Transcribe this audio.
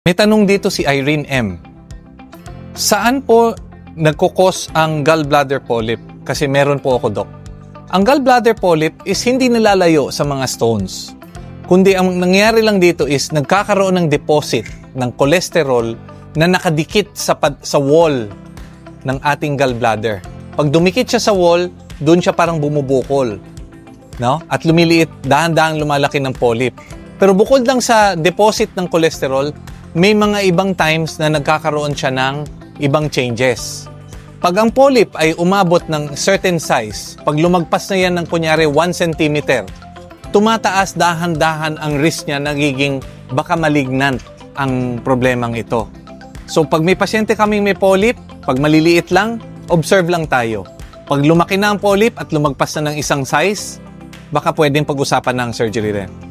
May tanong dito si Irene M. Saan po nagkukos ang gallbladder polyp? Kasi meron po ako, Dok. Ang gallbladder polyp is hindi nilalayo sa mga stones. Kundi ang nangyayari lang dito is nagkakaroon ng deposit ng cholesterol na nakadikit sa wall ng ating gallbladder. Pag dumikit siya sa wall, doon siya parang bumubukol. No? At lumiliit, dahan-dahang lumalaki ng polyp. Pero bukod lang sa deposit ng cholesterol, may mga ibang times na nagkakaroon siya ng ibang changes. Pag ang polyp ay umabot ng certain size, pag lumagpas na yan ng kunyari 1 cm, tumataas dahan-dahan ang risk niya, nagiging baka malignant ang problemang ito. So pag may pasyente kaming may polyp, pag maliliit lang, observe lang tayo. Pag lumaki na ang polyp at lumagpas na ng isang size, baka pwedeng pag-usapan ng surgery rin.